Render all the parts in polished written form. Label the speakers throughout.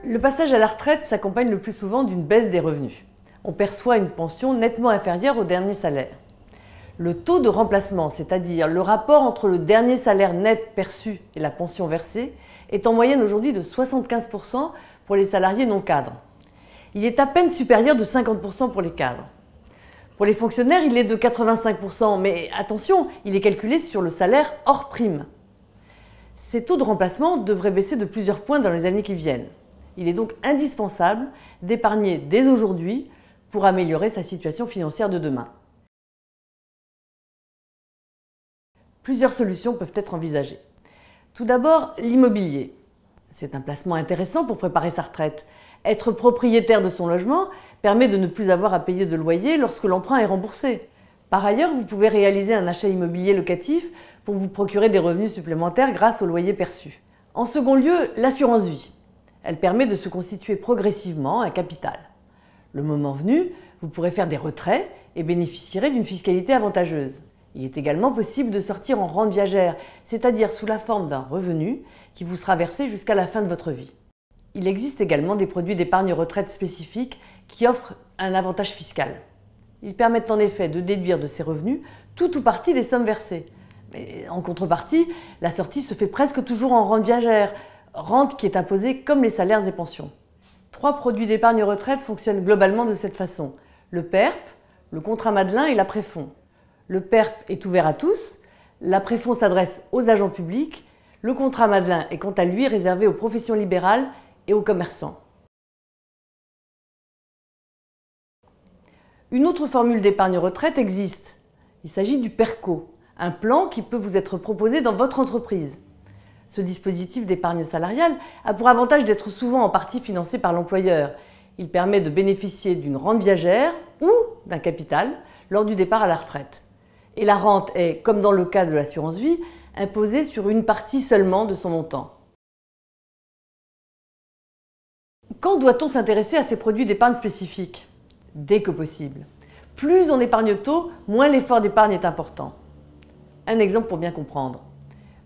Speaker 1: Le passage à la retraite s'accompagne le plus souvent d'une baisse des revenus. On perçoit une pension nettement inférieure au dernier salaire. Le taux de remplacement, c'est-à-dire le rapport entre le dernier salaire net perçu et la pension versée, est en moyenne aujourd'hui de 75% pour les salariés non cadres. Il est à peine supérieur de 50% pour les cadres. Pour les fonctionnaires, il est de 85%, mais attention, il est calculé sur le salaire hors prime. Ces taux de remplacement devraient baisser de plusieurs points dans les années qui viennent. Il est donc indispensable d'épargner dès aujourd'hui pour améliorer sa situation financière de demain. Plusieurs solutions peuvent être envisagées. Tout d'abord, l'immobilier. C'est un placement intéressant pour préparer sa retraite. Être propriétaire de son logement permet de ne plus avoir à payer de loyer lorsque l'emprunt est remboursé. Par ailleurs, vous pouvez réaliser un achat immobilier locatif pour vous procurer des revenus supplémentaires grâce au loyer perçu. En second lieu, l'assurance vie. Elle permet de se constituer progressivement un capital. Le moment venu, vous pourrez faire des retraits et bénéficierez d'une fiscalité avantageuse. Il est également possible de sortir en rente viagère, c'est-à-dire sous la forme d'un revenu qui vous sera versé jusqu'à la fin de votre vie. Il existe également des produits d'épargne retraite spécifiques qui offrent un avantage fiscal. Ils permettent en effet de déduire de ces revenus tout ou partie des sommes versées. Mais en contrepartie, la sortie se fait presque toujours en rente viagère, rente qui est imposée comme les salaires et pensions. 3 produits d'épargne retraite fonctionnent globalement de cette façon. Le PERP, le contrat Madelin et l'après-fonds. Le PERP est ouvert à tous, l'après-fonds s'adresse aux agents publics, le contrat Madelin est quant à lui réservé aux professions libérales et aux commerçants. Une autre formule d'épargne retraite existe. Il s'agit du PERCO, un plan qui peut vous être proposé dans votre entreprise. Ce dispositif d'épargne salariale a pour avantage d'être souvent en partie financé par l'employeur. Il permet de bénéficier d'une rente viagère ou d'un capital lors du départ à la retraite. Et la rente est, comme dans le cas de l'assurance vie, imposée sur une partie seulement de son montant. Quand doit-on s'intéresser à ces produits d'épargne spécifiques? Dès que possible. Plus on épargne tôt, moins l'effort d'épargne est important. Un exemple pour bien comprendre.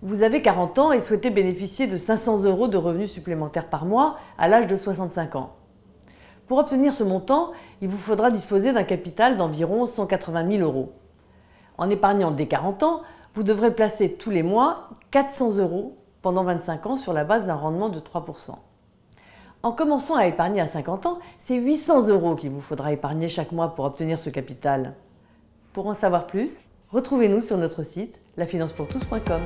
Speaker 1: Vous avez 40 ans et souhaitez bénéficier de 500 € de revenus supplémentaires par mois à l'âge de 65 ans. Pour obtenir ce montant, il vous faudra disposer d'un capital d'environ 180 000 €. En épargnant dès 40 ans, vous devrez placer tous les mois 400 € pendant 25 ans sur la base d'un rendement de 3%. En commençant à épargner à 50 ans, c'est 800 € qu'il vous faudra épargner chaque mois pour obtenir ce capital. Pour en savoir plus, retrouvez-nous sur notre site lafinancepourtous.com.